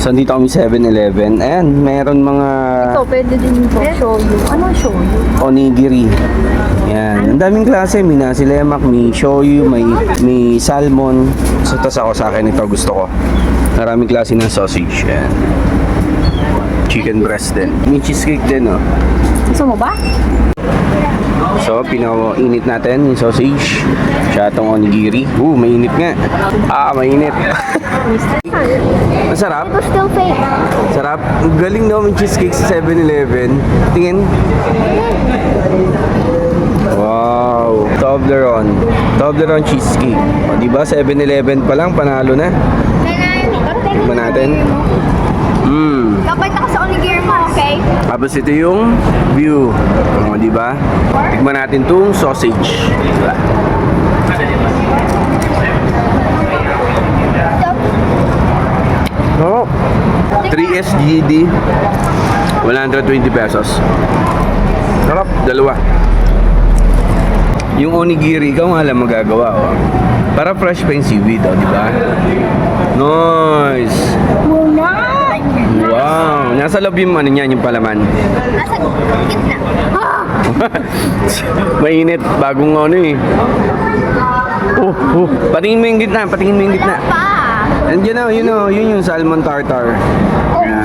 So, dito kami 7-Eleven. Ayan, meron mga Ito, pwede din po. Shoyu. Ano shoyu? onigiri. Ayan, ang daming klase. May nasi lemak, may shoyu, may salmon. So, tas ako sa akin ito gusto ko. Maraming klase ng sausage. Ayan. Chicken breast din. May cheesecake din, oh. Gusto mo ba? So, pinainit natin yung sausage. Tsaka itong onigiri. Mainit nga. Mainit. Masarap. Ito still fake. Sarap. Ang galing no, may cheesecake sa 7-Eleven. Tingin. Wow. Toblerone. Toblerone cheesecake. O, diba? 7-Eleven pa lang, panalo na. Tignan natin. Kapit ako sa onigiri mo, okay? Tapos ito yung view. O, diba? Tignan natin itong sausage. Diba? Oh. 3 SGD. 120 pesos. Sarap. Dalawa. Yung onigiri, ikaw nga lang magagawa. Oh. Para fresh pa yung seaweed, oh, diba? Nice. Wow. Nasa loob yung ano niyan, yung palaman. Nasa gitna. Mainit. Bagong ano eh. Patingin mo yung gitna. Patingin mo yung gitna. Pa! Andiyan na, yun yung salmon tartar. Yan.